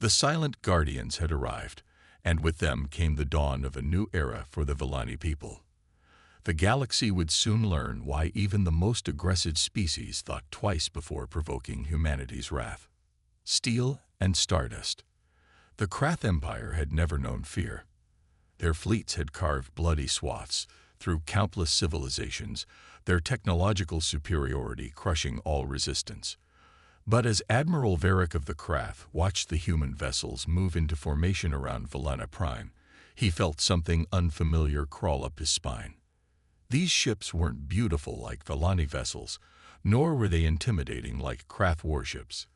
The silent guardians had arrived, and with them came the dawn of a new era for the Villani people. The galaxy would soon learn why even the most aggressive species thought twice before provoking humanity's wrath. Steel and stardust. The Krath Empire had never known fear. Their fleets had carved bloody swaths through countless civilizations, their technological superiority crushing all resistance. But as Admiral Varric of the Krath watched the human vessels move into formation around Villana Prime, he felt something unfamiliar crawl up his spine. These ships weren't beautiful like Villani vessels, nor were they intimidating like Krath warships.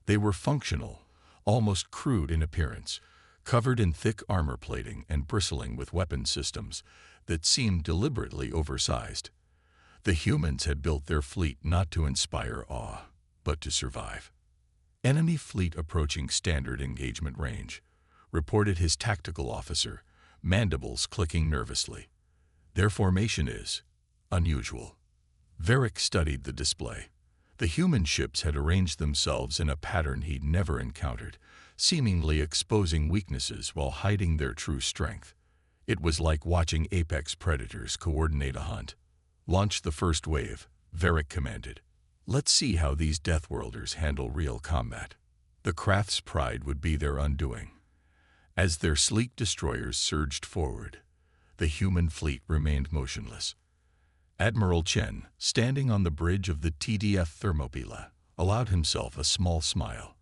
They were functional, almost crude in appearance, covered in thick armor plating and bristling with weapon systems that seemed deliberately oversized. The humans had built their fleet not to inspire awe, but to survive. Enemy fleet approaching standard engagement range, reported his tactical officer, mandibles clicking nervously. Their formation is unusual. Varric studied the display. The human ships had arranged themselves in a pattern he'd never encountered, seemingly exposing weaknesses while hiding their true strength. It was like watching apex predators coordinate a hunt. "Launch the first wave," Varric commanded. "Let's see how these Deathworlders handle real combat." The Krath's pride would be their undoing. As their sleek destroyers surged forward, the human fleet remained motionless. Admiral Chen, standing on the bridge of the TDF Thermopylae, allowed himself a small smile.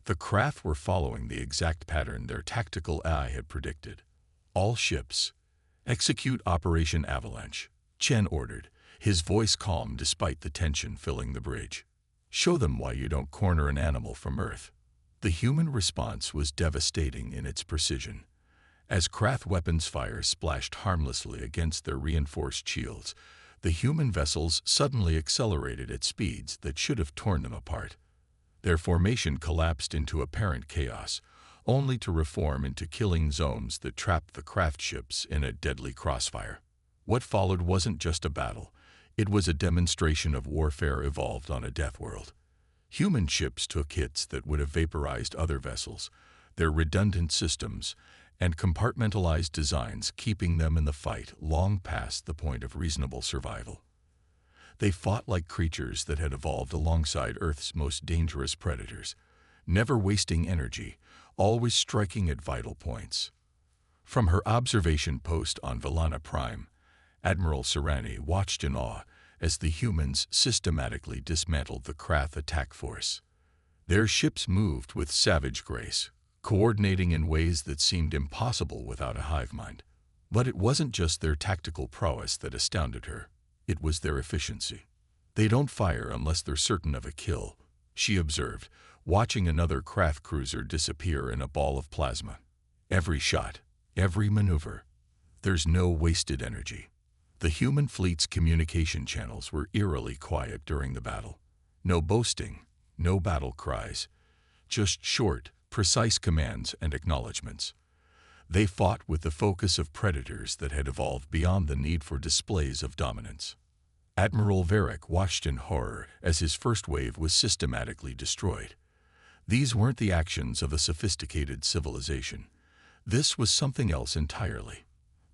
The Krath were following the exact pattern their tactical eye had predicted. "All ships, execute Operation Avalanche," Chen ordered, his voice calm despite the tension filling the bridge. "Show them why you don't corner an animal from Earth." The human response was devastating in its precision. As Krath weapons fire splashed harmlessly against their reinforced shields, the human vessels suddenly accelerated at speeds that should have torn them apart. Their formation collapsed into apparent chaos, only to reform into killing zones that trapped the craft ships in a deadly crossfire. What followed wasn't just a battle, it was a demonstration of warfare evolved on a death world. Human ships took hits that would have vaporized other vessels, their redundant systems and compartmentalized designs keeping them in the fight long past the point of reasonable survival. They fought like creatures that had evolved alongside Earth's most dangerous predators, never wasting energy, always striking at vital points. From her observation post on Villana Prime, Admiral Serani watched in awe as the humans systematically dismantled the Krath attack force. Their ships moved with savage grace, coordinating in ways that seemed impossible without a hive mind. But it wasn't just their tactical prowess that astounded her, it was their efficiency. "They don't fire unless they're certain of a kill," she observed, watching another Krath cruiser disappear in a ball of plasma. "Every shot, every maneuver, there's no wasted energy." The human fleet's communication channels were eerily quiet during the battle. No boasting, no battle cries, just short, precise commands and acknowledgments. They fought with the focus of predators that had evolved beyond the need for displays of dominance. Admiral Varric watched in horror as his first wave was systematically destroyed. These weren't the actions of a sophisticated civilization. This was something else entirely.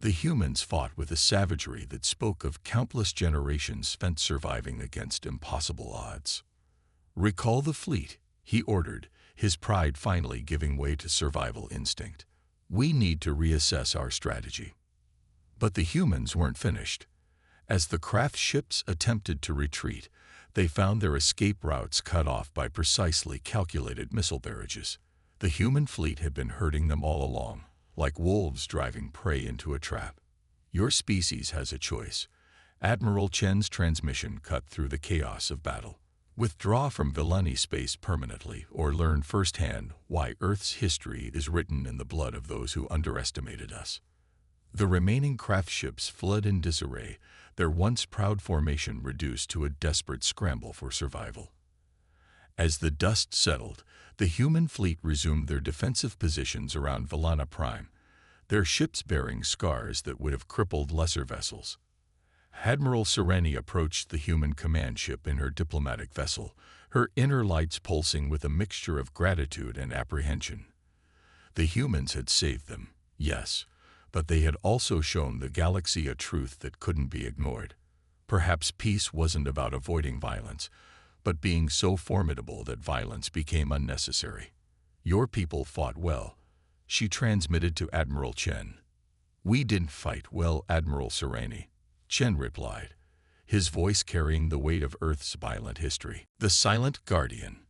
The humans fought with a savagery that spoke of countless generations spent surviving against impossible odds. "Recall the fleet," he ordered, his pride finally giving way to survival instinct. "We need to reassess our strategy." But the humans weren't finished. As the Krath ships attempted to retreat, they found their escape routes cut off by precisely calculated missile barrages. The human fleet had been herding them all along, like wolves driving prey into a trap. "Your species has a choice." Admiral Chen's transmission cut through the chaos of battle. "Withdraw from Villani space permanently or learn firsthand why Earth's history is written in the blood of those who underestimated us." The remaining craft ships fled in disarray, their once proud formation reduced to a desperate scramble for survival. As the dust settled, the human fleet resumed their defensive positions around Villana Prime, their ships bearing scars that would have crippled lesser vessels. Admiral Sereni approached the human command ship in her diplomatic vessel, her inner lights pulsing with a mixture of gratitude and apprehension. The humans had saved them, yes, but they had also shown the galaxy a truth that couldn't be ignored. Perhaps peace wasn't about avoiding violence, but being so formidable that violence became unnecessary. "Your people fought well," she transmitted to Admiral Chen. "We didn't fight well, Admiral Sereni," Chen replied, his voice carrying the weight of Earth's violent history. The Silent Guardian.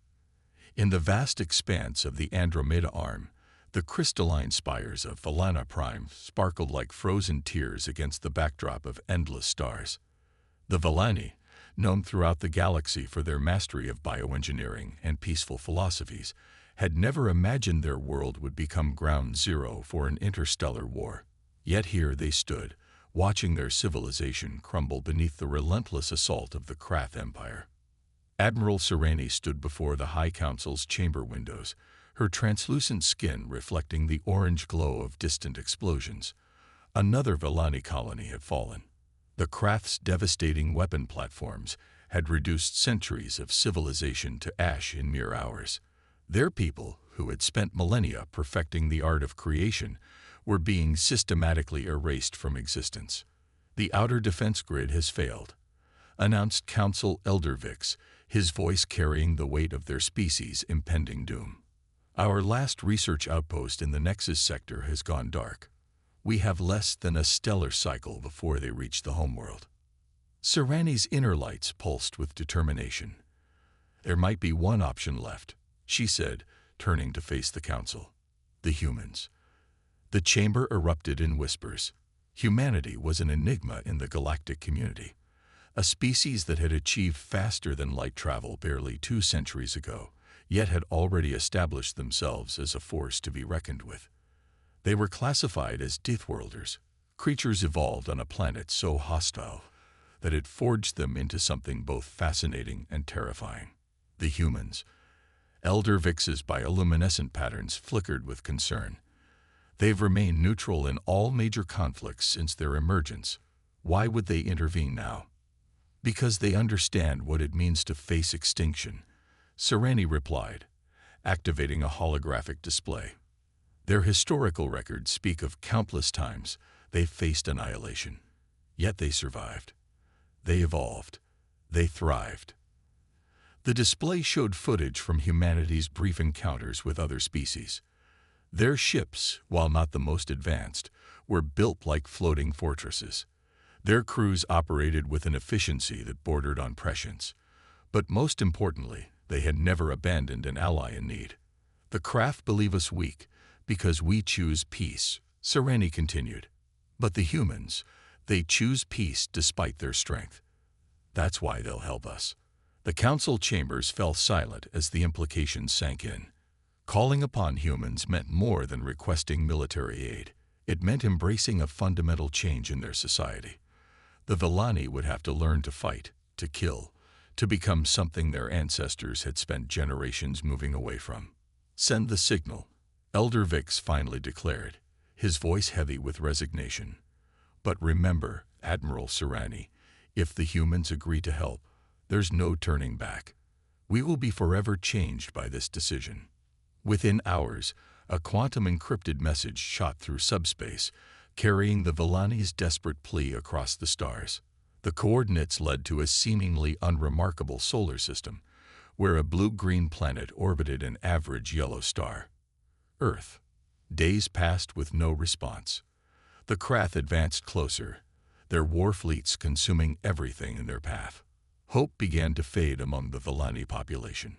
In the vast expanse of the Andromeda Arm, the crystalline spires of Valana Prime sparkled like frozen tears against the backdrop of endless stars. The Valani, known throughout the galaxy for their mastery of bioengineering and peaceful philosophies, had never imagined their world would become ground zero for an interstellar war. Yet here they stood, watching their civilization crumble beneath the relentless assault of the Krath Empire. Admiral Sereni stood before the High Council's chamber windows, her translucent skin reflecting the orange glow of distant explosions. Another Valani colony had fallen. The Krath's devastating weapon platforms had reduced centuries of civilization to ash in mere hours. Their people, who had spent millennia perfecting the art of creation, were being systematically erased from existence. "The outer defense grid has failed," announced Council Elder Vix, his voice carrying the weight of their species' impending doom. "Our last research outpost in the Nexus sector has gone dark. We have less than a stellar cycle before they reach the homeworld." Sereni's inner lights pulsed with determination. "There might be one option left," she said, turning to face the council. "The humans." The chamber erupted in whispers. Humanity was an enigma in the galactic community, a species that had achieved faster than light travel barely 2 centuries ago, yet had already established themselves as a force to be reckoned with. They were classified as Deathworlders, creatures evolved on a planet so hostile that it forged them into something both fascinating and terrifying. The humans. Elder Vix's bioluminescent patterns flickered with concern. "They've remained neutral in all major conflicts since their emergence. Why would they intervene now?" "Because they understand what it means to face extinction," Sereni replied, activating a holographic display. "Their historical records speak of countless times they faced annihilation. Yet they survived. They evolved. They thrived." The display showed footage from humanity's brief encounters with other species. Their ships, while not the most advanced, were built like floating fortresses. Their crews operated with an efficiency that bordered on prescience. But most importantly, they had never abandoned an ally in need. "The Krath believe us weak because we choose peace," Sereni continued. "But the humans, they choose peace despite their strength. That's why they'll help us." The council chambers fell silent as the implications sank in. Calling upon humans meant more than requesting military aid. It meant embracing a fundamental change in their society. The Valani would have to learn to fight, to kill, to become something their ancestors had spent generations moving away from. "Send the signal," Elder Vix finally declared, his voice heavy with resignation. "But remember, Admiral Sereni, if the humans agree to help, there's no turning back. We will be forever changed by this decision." Within hours, a quantum-encrypted message shot through subspace, carrying the Valani's desperate plea across the stars. The coordinates led to a seemingly unremarkable solar system, where a blue-green planet orbited an average yellow star. Earth. Days passed with no response. The Krath advanced closer, their war fleets consuming everything in their path. Hope began to fade among the Valani population.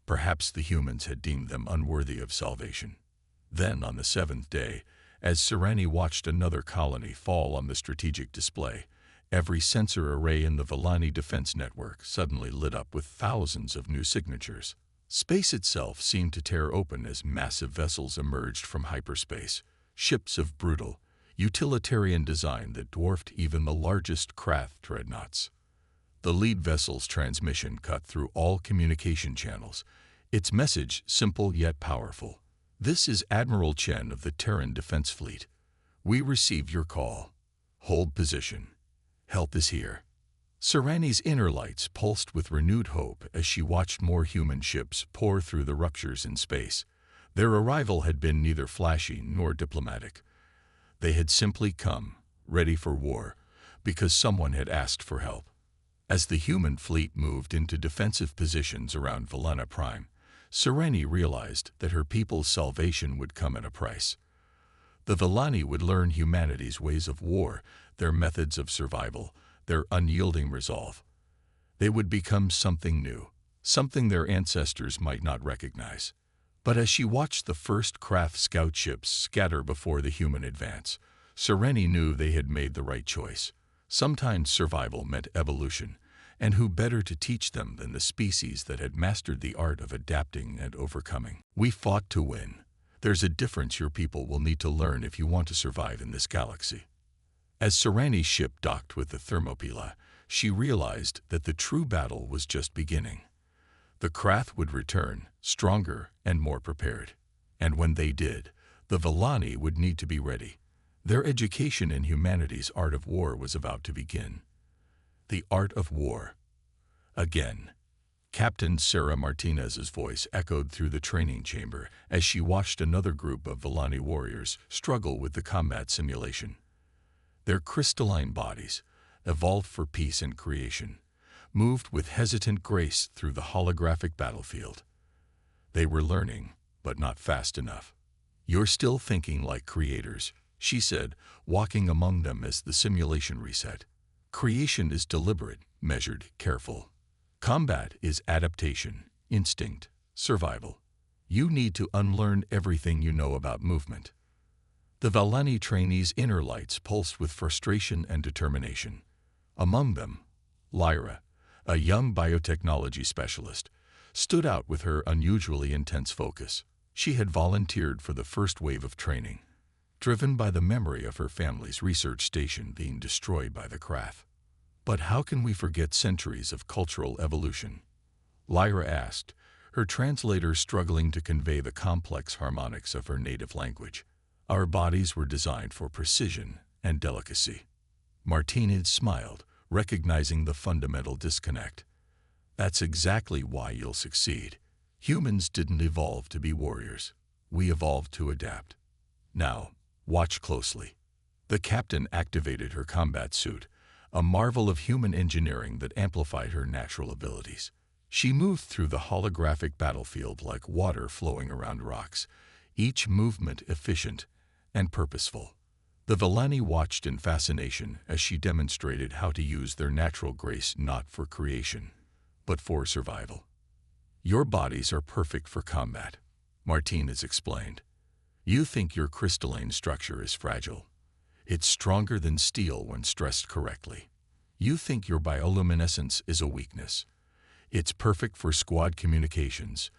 Perhaps the humans had deemed them unworthy of salvation. Then, on the 7th day, as Sereni watched another colony fall on the strategic display, every sensor array in the Valani defense network suddenly lit up with thousands of new signatures. Space itself seemed to tear open as massive vessels emerged from hyperspace, ships of brutal, utilitarian design that dwarfed even the largest Krath dreadnoughts. The lead vessel's transmission cut through all communication channels, its message simple yet powerful. "This is Admiral Chen of the Terran Defense Fleet. We receive your call. Hold position. Help is here." Sereni's inner lights pulsed with renewed hope as she watched more human ships pour through the ruptures in space. Their arrival had been neither flashy nor diplomatic. They had simply come, ready for war, because someone had asked for help. As the human fleet moved into defensive positions around Valana Prime, Sereni realized that her people's salvation would come at a price. The Villani would learn humanity's ways of war, their methods of survival, their unyielding resolve. They would become something new, something their ancestors might not recognize. But as she watched the first craft scout ships scatter before the human advance, Sereni knew they had made the right choice. Sometimes survival meant evolution, and who better to teach them than the species that had mastered the art of adapting and overcoming? We fought to win. There's a difference your people will need to learn if you want to survive in this galaxy. As Sereni's ship docked with the Thermopylae, she realized that the true battle was just beginning. The Krath would return, stronger and more prepared. And when they did, the Villani would need to be ready. Their education in humanity's art of war was about to begin. The art of war. Again. Captain Sarah Martinez's voice echoed through the training chamber as she watched another group of Villani warriors struggle with the combat simulation. Their crystalline bodies, evolved for peace and creation, moved with hesitant grace through the holographic battlefield. They were learning, but not fast enough. "You're still thinking like creators," she said, walking among them as the simulation reset. "Creation is deliberate, measured, careful. Combat is adaptation, instinct, survival. You need to unlearn everything you know about movement." The Villani trainees' inner lights pulsed with frustration and determination. Among them, Lyra, a young biotechnology specialist, stood out with her unusually intense focus. She had volunteered for the first wave of training, driven by the memory of her family's research station being destroyed by the Krath. "But how can we forget centuries of cultural evolution?" Lyra asked, her translator struggling to convey the complex harmonics of her native language. "Our bodies were designed for precision and delicacy." Martinez smiled, recognizing the fundamental disconnect. "That's exactly why you'll succeed. Humans didn't evolve to be warriors. We evolved to adapt. Now, watch closely." The captain activated her combat suit, a marvel of human engineering that amplified her natural abilities. She moved through the holographic battlefield like water flowing around rocks, each movement efficient and purposeful. The Villani watched in fascination as she demonstrated how to use their natural grace not for creation, but for survival. "Your bodies are perfect for combat," Martinez explained. "You think your crystalline structure is fragile. It's stronger than steel when stressed correctly. You think your bioluminescence is a weakness. It's perfect for squad communications.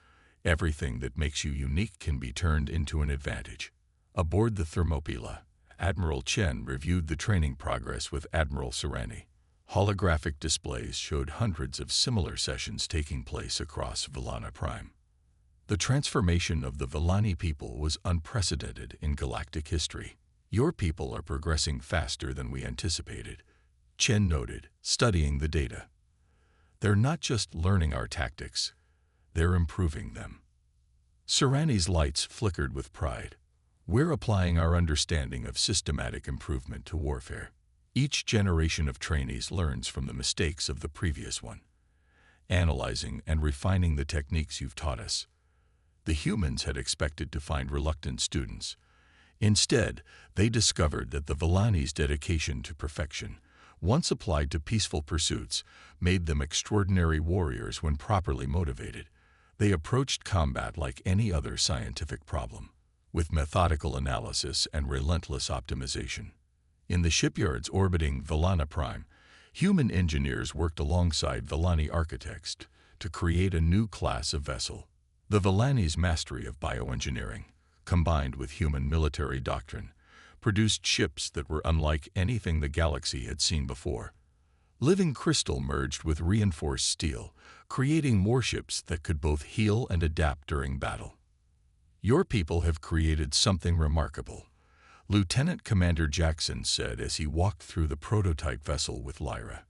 Everything that makes you unique can be turned into an advantage." Aboard the Thermopylae, Admiral Chen reviewed the training progress with Admiral Sereni. Holographic displays showed hundreds of similar sessions taking place across Valana Prime. The transformation of the Villani people was unprecedented in galactic history. "Your people are progressing faster than we anticipated," Chen noted, studying the data. "They're not just learning our tactics, they're improving them." Sereni's lights flickered with pride. "We're applying our understanding of systematic improvement to warfare. Each generation of trainees learns from the mistakes of the previous one, analyzing and refining the techniques you've taught us." The humans had expected to find reluctant students. Instead, they discovered that the Villani's dedication to perfection, once applied to peaceful pursuits, made them extraordinary warriors when properly motivated. They approached combat like any other scientific problem, with methodical analysis and relentless optimization. In the shipyards orbiting Valana Prime, human engineers worked alongside Villani architects to create a new class of vessel. The Villani's mastery of bioengineering, combined with human military doctrine, produced ships that were unlike anything the galaxy had seen before. Living crystal merged with reinforced steel, creating warships that could both heal and adapt during battle. "Your people have created something remarkable," Lieutenant Commander Jackson said as he walked through the prototype vessel with Lyra.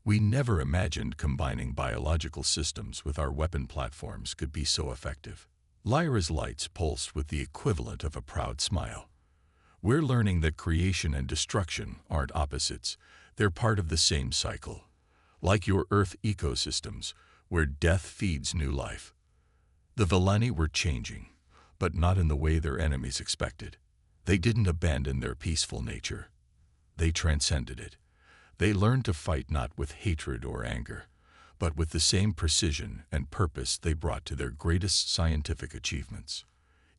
We never imagined combining biological systems with our weapon platforms could be so effective. Lyra's lights pulsed with the equivalent of a proud smile. We're learning that creation and destruction aren't opposites. They're part of the same cycle. Like your Earth ecosystems, where death feeds new life. The Villani were changing, but not in the way their enemies expected. They didn't abandon their peaceful nature. They transcended it. They learned to fight not with hatred or anger, but with the same precision and purpose they brought to their greatest scientific achievements.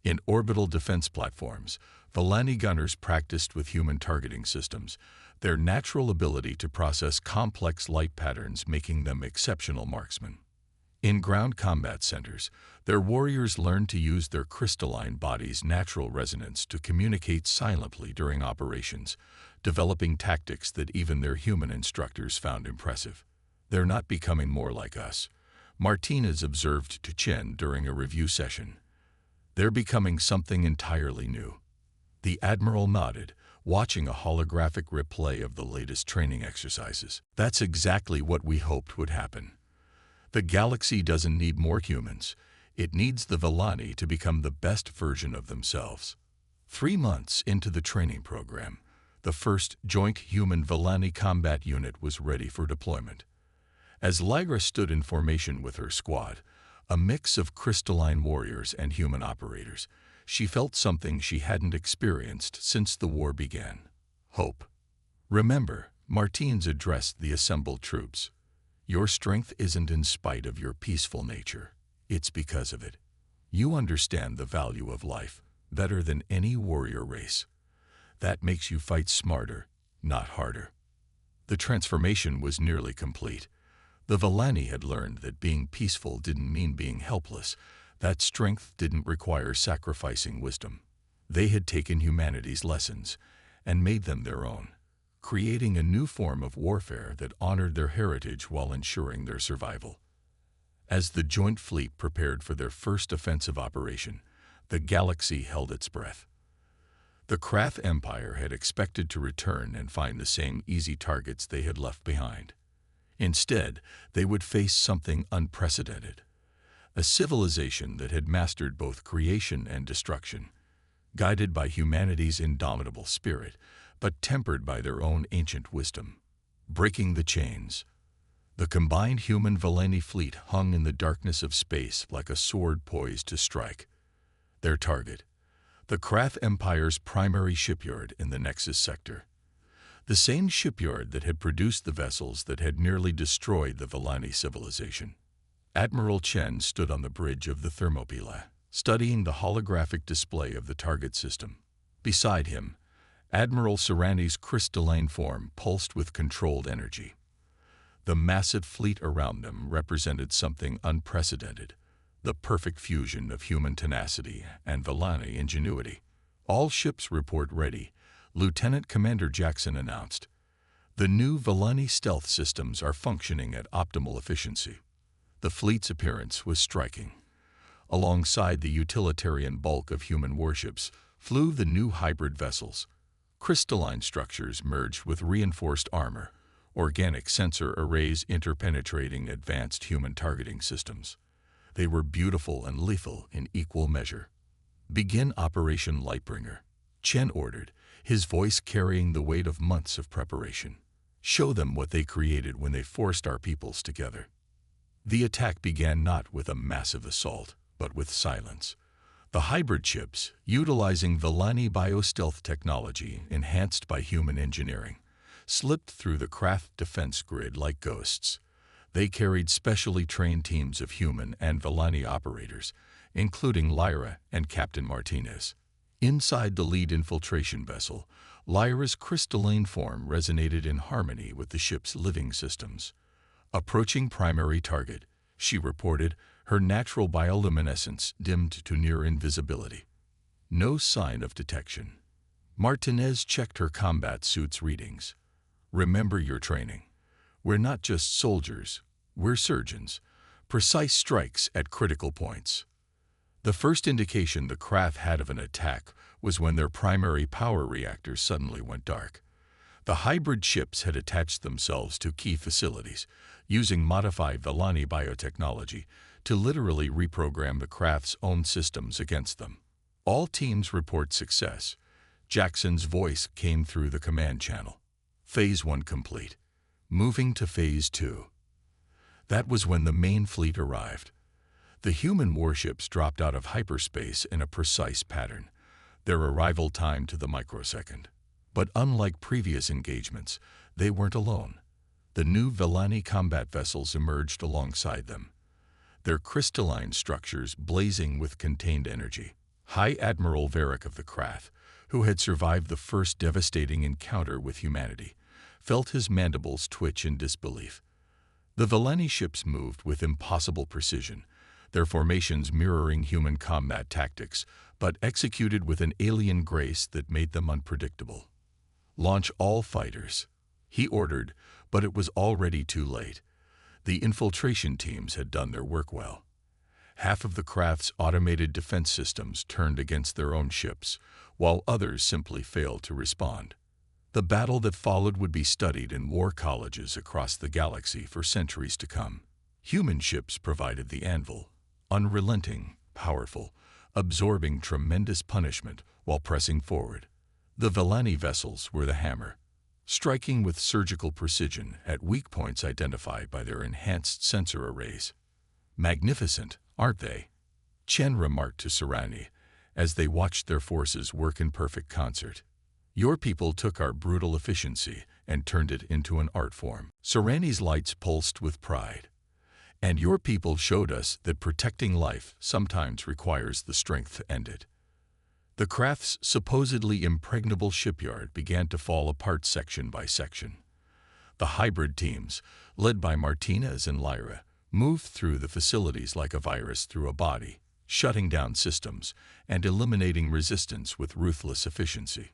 In orbital defense platforms, Villani gunners practiced with human targeting systems, their natural ability to process complex light patterns making them exceptional marksmen. In ground combat centers, their warriors learned to use their crystalline body's natural resonance to communicate silently during operations, developing tactics that even their human instructors found impressive. They're not becoming more like us, Martinez observed to Chen during a review session. They're becoming something entirely new. The Admiral nodded, watching a holographic replay of the latest training exercises. That's exactly what we hoped would happen. The galaxy doesn't need more humans. It needs the Villani to become the best version of themselves. 3 months into the training program, the first joint human-Villani combat unit was ready for deployment. As Lyra stood in formation with her squad, a mix of crystalline warriors and human operators, she felt something she hadn't experienced since the war began: hope. Remember, Martins addressed the assembled troops. Your strength isn't in spite of your peaceful nature. It's because of it. You understand the value of life better than any warrior race. That makes you fight smarter, not harder. The transformation was nearly complete. The Villani had learned that being peaceful didn't mean being helpless, that strength didn't require sacrificing wisdom. They had taken humanity's lessons and made them their own, creating a new form of warfare that honored their heritage while ensuring their survival. As the joint fleet prepared for their first offensive operation, the galaxy held its breath. The Krath Empire had expected to return and find the same easy targets they had left behind. Instead, they would face something unprecedented, a civilization that had mastered both creation and destruction, guided by humanity's indomitable spirit, but tempered by their own ancient wisdom. Breaking the chains. The combined human-Villani fleet hung in the darkness of space like a sword poised to strike. Their target, the Krath Empire's primary shipyard in the Nexus sector. The same shipyard that had produced the vessels that had nearly destroyed the Villani civilization. Admiral Chen stood on the bridge of the Thermopylae, studying the holographic display of the target system. Beside him, Admiral Serrani's crystalline form pulsed with controlled energy. The massive fleet around them represented something unprecedented, the perfect fusion of human tenacity and Villani ingenuity. All ships report ready, Lieutenant Commander Jackson announced. The new Villani stealth systems are functioning at optimal efficiency. The fleet's appearance was striking. Alongside the utilitarian bulk of human warships flew the new hybrid vessels. Crystalline structures merged with reinforced armor, organic sensor arrays interpenetrating advanced human targeting systems. They were beautiful and lethal in equal measure. Begin Operation Lightbringer, Chen ordered, his voice carrying the weight of months of preparation. Show them what they created when they forced our peoples together. The attack began not with a massive assault, but with silence. The hybrid ships, utilizing Villani biostealth technology enhanced by human engineering, slipped through the Krath defense grid like ghosts. They carried specially trained teams of human and Villani operators, including Lyra and Captain Martinez. Inside the lead infiltration vessel, Lyra's crystalline form resonated in harmony with the ship's living systems. Approaching primary target, she reported, her natural bioluminescence dimmed to near invisibility. No sign of detection. Martinez checked her combat suit's readings. Remember your training. We're not just soldiers, we're surgeons. Precise strikes at critical points. The first indication the Krath had of an attack was when their primary power reactors suddenly went dark. The hybrid ships had attached themselves to key facilities, using modified Villani biotechnology to literally reprogram the craft's own systems against them. All teams report success. Jackson's voice came through the command channel. Phase 1 complete. Moving to Phase 2. That was when the main fleet arrived. The human warships dropped out of hyperspace in a precise pattern, their arrival time to the microsecond. But unlike previous engagements, they weren't alone. The new Villani combat vessels emerged alongside them, their crystalline structures blazing with contained energy. High Admiral Varric of the Krath, who had survived the first devastating encounter with humanity, felt his mandibles twitch in disbelief. The Villani ships moved with impossible precision, their formations mirroring human combat tactics, but executed with an alien grace that made them unpredictable. "Launch all fighters," he ordered, but it was already too late. The infiltration teams had done their work well. Half of the craft's automated defense systems turned against their own ships, while others simply failed to respond. The battle that followed would be studied in war colleges across the galaxy for centuries to come. Human ships provided the anvil, unrelenting, powerful, absorbing tremendous punishment while pressing forward. The Villani vessels were the hammer, striking with surgical precision at weak points identified by their enhanced sensor arrays. "Magnificent, aren't they?" Chen remarked to Serani as they watched their forces work in perfect concert. "Your people took our brutal efficiency and turned it into an art form." Serani's lights pulsed with pride. "And your people showed us that protecting life sometimes requires the strength to end it." The craft's supposedly impregnable shipyard began to fall apart section by section. The hybrid teams, led by Martinez and Lyra, moved through the facilities like a virus through a body, shutting down systems and eliminating resistance with ruthless efficiency.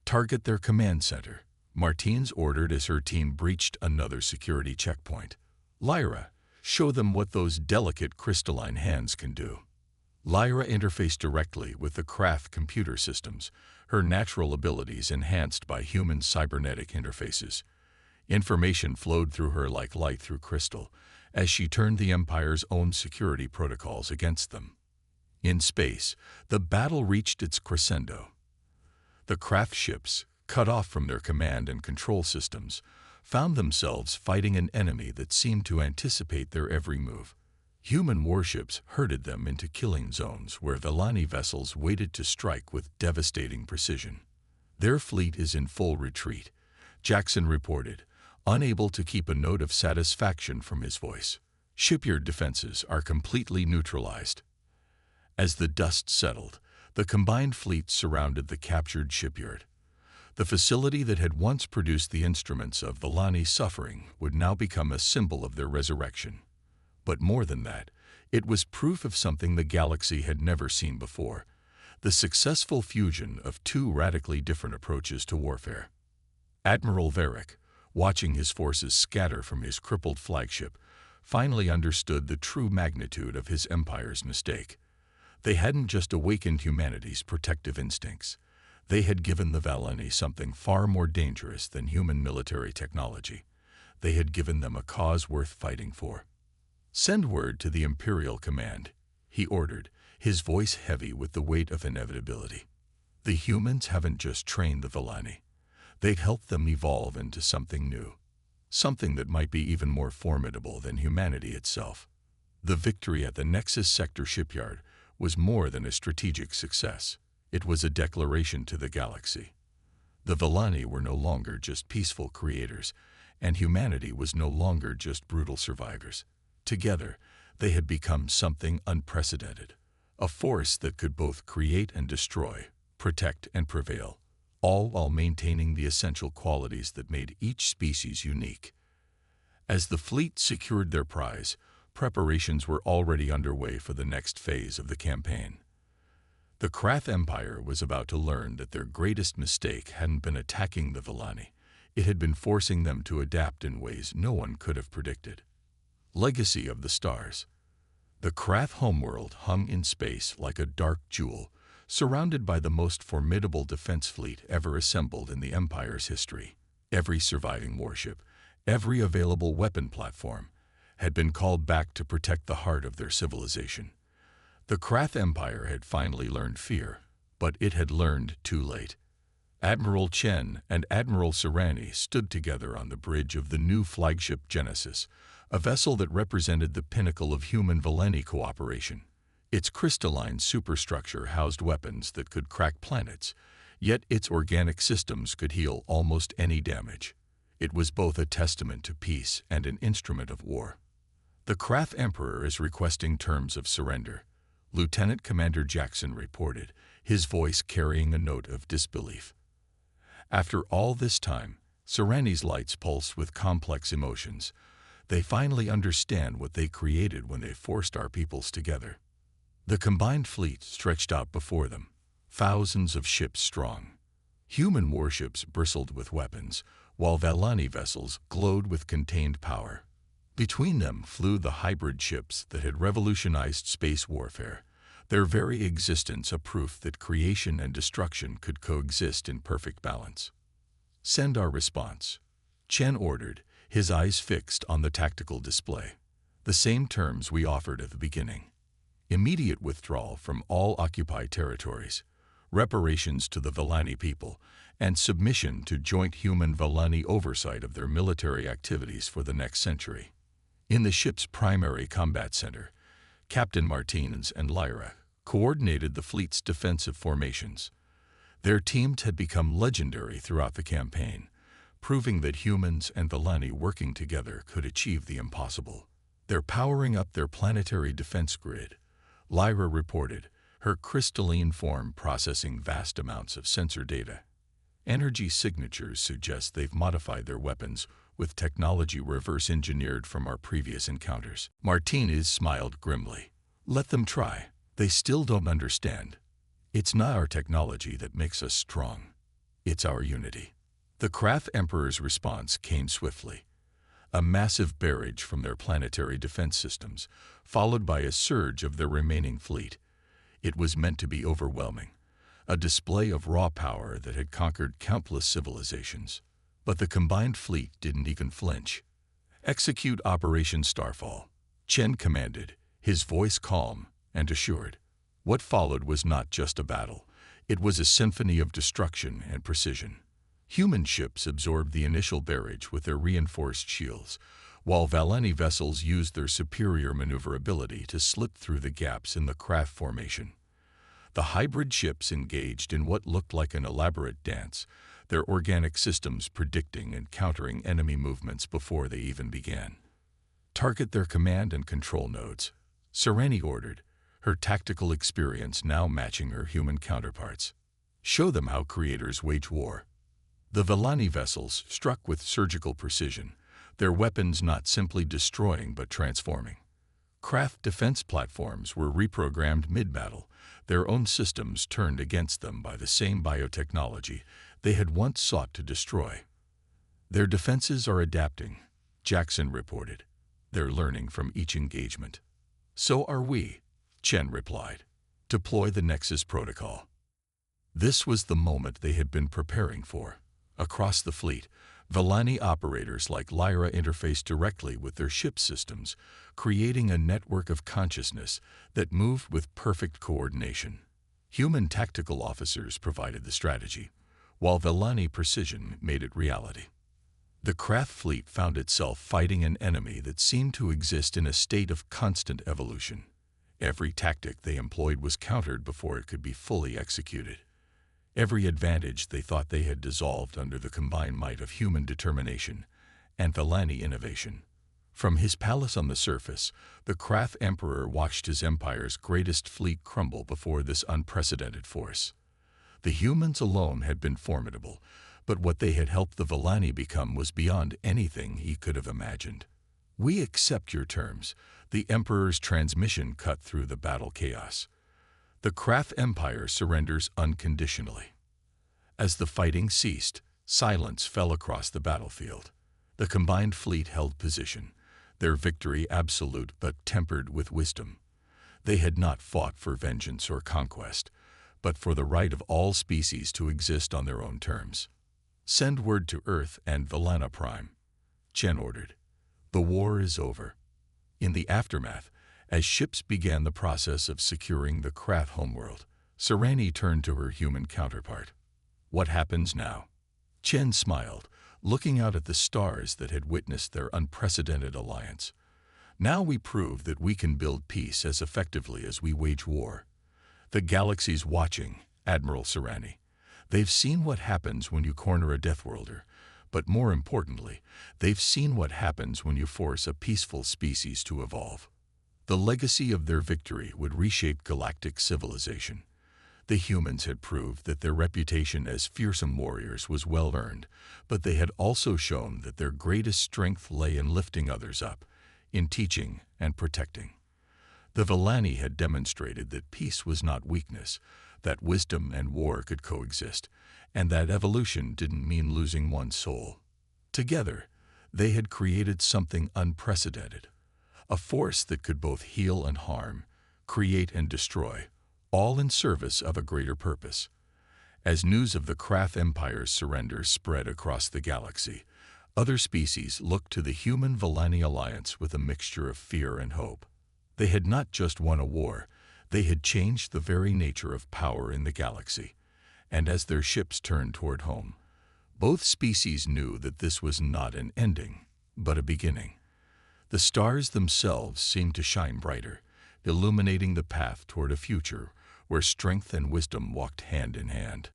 "Target their command center," Martinez ordered as her team breached another security checkpoint. "Lyra, show them what those delicate crystalline hands can do." Lyra interfaced directly with the craft computer systems, her natural abilities enhanced by human cybernetic interfaces. Information flowed through her like light through crystal, as she turned the Empire's own security protocols against them. In space, the battle reached its crescendo. The craft ships, cut off from their command and control systems, found themselves fighting an enemy that seemed to anticipate their every move. Human warships herded them into killing zones where Villani vessels waited to strike with devastating precision. "Their fleet is in full retreat," Jackson reported, unable to keep a note of satisfaction from his voice. "Shipyard defenses are completely neutralized." As the dust settled, the combined fleets surrounded the captured shipyard. The facility that had once produced the instruments of Villani's suffering would now become a symbol of their resurrection. But more than that, it was proof of something the galaxy had never seen before: the successful fusion of two radically different approaches to warfare. Admiral Varric, watching his forces scatter from his crippled flagship, finally understood the true magnitude of his Empire's mistake. They hadn't just awakened humanity's protective instincts. They had given the Villani something far more dangerous than human military technology. They had given them a cause worth fighting for. "Send word to the Imperial Command," he ordered, his voice heavy with the weight of inevitability. "The humans haven't just trained the Villani. They've helped them evolve into something new, something that might be even more formidable than humanity itself." The victory at the Nexus Sector shipyard was more than a strategic success. It was a declaration to the galaxy. The Villani were no longer just peaceful creators, and humanity was no longer just brutal survivors. Together, they had become something unprecedented, a force that could both create and destroy, protect and prevail, all while maintaining the essential qualities that made each species unique. As the fleet secured their prize, preparations were already underway for the next phase of the campaign. The Krath Empire was about to learn that their greatest mistake hadn't been attacking the Villani. It had been forcing them to adapt in ways no one could have predicted. Legacy of the Stars. The Krath homeworld hung in space like a dark jewel, surrounded by the most formidable defense fleet ever assembled in the Empire's history. Every surviving warship, every available weapon platform, had been called back to protect the heart of their civilization. The Krath Empire had finally learned fear, but it had learned too late. Admiral Chen and Admiral Serani stood together on the bridge of the new flagship Genesis, a vessel that represented the pinnacle of human-Valeni cooperation. Its crystalline superstructure housed weapons that could crack planets, yet its organic systems could heal almost any damage. It was both a testament to peace and an instrument of war. The Krath Emperor is requesting terms of surrender, Lieutenant Commander Jackson reported, his voice carrying a note of disbelief. After all this time, Sereni's lights pulse with complex emotions. They finally understand what they created when they forced our peoples together. The combined fleet stretched out before them, thousands of ships strong. Human warships bristled with weapons, while Valani vessels glowed with contained power. Between them flew the hybrid ships that had revolutionized space warfare, their very existence a proof that creation and destruction could coexist in perfect balance. "Send our response," Chen ordered, his eyes fixed on the tactical display. "The same terms we offered at the beginning. Immediate withdrawal from all occupied territories, reparations to the Valani people, and submission to joint human-Valani oversight of their military activities for the next century." In the ship's primary combat center, Captain Martinez and Lyra coordinated the fleet's defensive formations. Their teams had become legendary throughout the campaign, proving that humans and Valani working together could achieve the impossible. "They're powering up their planetary defense grid," Lyra reported, her crystalline form processing vast amounts of sensor data. "Energy signatures suggest they've modified their weapons with technology reverse-engineered from our previous encounters." Martinez smiled grimly. "Let them try. They still don't understand. It's not our technology that makes us strong. It's our unity." The Krath Emperor's response came swiftly. A massive barrage from their planetary defense systems, followed by a surge of their remaining fleet. It was meant to be overwhelming, a display of raw power that had conquered countless civilizations. But the combined fleet didn't even flinch. "Execute Operation Starfall," Chen commanded, his voice calm and assured. What followed was not just a battle. It was a symphony of destruction and precision. Human ships absorbed the initial barrage with their reinforced shields, while Valani vessels used their superior maneuverability to slip through the gaps in the Krath formation. The hybrid ships engaged in what looked like an elaborate dance, their organic systems predicting and countering enemy movements before they even began. "Target their command and control nodes," Sereni ordered, her tactical experience now matching her human counterparts. "Show them how creators wage war." The Valani vessels struck with surgical precision, their weapons not simply destroying but transforming. Krath defense platforms were reprogrammed mid-battle, their own systems turned against them by the same biotechnology they had once sought to destroy. "Their defenses are adapting," Jackson reported. "They're learning from each engagement." "So are we," Chen replied. "Deploy the Nexus protocol." This was the moment they had been preparing for. Across the fleet, Valani operators like Lyra interfaced directly with their ship systems, creating a network of consciousness that moved with perfect coordination. Human tactical officers provided the strategy, while Valani precision made it reality. The Krath fleet found itself fighting an enemy that seemed to exist in a state of constant evolution. Every tactic they employed was countered before it could be fully executed. Every advantage they thought they had dissolved under the combined might of human determination and Valani innovation. From his palace on the surface, the Krath Emperor watched his empire's greatest fleet crumble before this unprecedented force. The humans alone had been formidable, but what they had helped the Valani become was beyond anything he could have imagined. "We accept your terms," the Emperor's transmission cut through the battle chaos. The Krath Empire surrenders unconditionally. As the fighting ceased, silence fell across the battlefield. The combined fleet held position, their victory absolute but tempered with wisdom. They had not fought for vengeance or conquest, but for the right of all species to exist on their own terms. Send word to Earth and Valana Prime, Chen ordered. The war is over. In the aftermath, as ships began the process of securing the Krath homeworld, Serani turned to her human counterpart. What happens now? Chen smiled, looking out at the stars that had witnessed their unprecedented alliance. Now we prove that we can build peace as effectively as we wage war. The galaxy's watching, Admiral Serani. They've seen what happens when you corner a Deathworlder, but more importantly, they've seen what happens when you force a peaceful species to evolve. The legacy of their victory would reshape galactic civilization. The humans had proved that their reputation as fearsome warriors was well-earned, but they had also shown that their greatest strength lay in lifting others up, in teaching and protecting. The Villani had demonstrated that peace was not weakness, that wisdom and war could coexist, and that evolution didn't mean losing one's soul. Together, they had created something unprecedented, a force that could both heal and harm, create and destroy, all in service of a greater purpose. As news of the Krath Empire's surrender spread across the galaxy, other species looked to the human-Villani alliance with a mixture of fear and hope. They had not just won a war, they had changed the very nature of power in the galaxy. And as their ships turned toward home, both species knew that this was not an ending, but a beginning. The stars themselves seemed to shine brighter, illuminating the path toward a future where strength and wisdom walked hand in hand.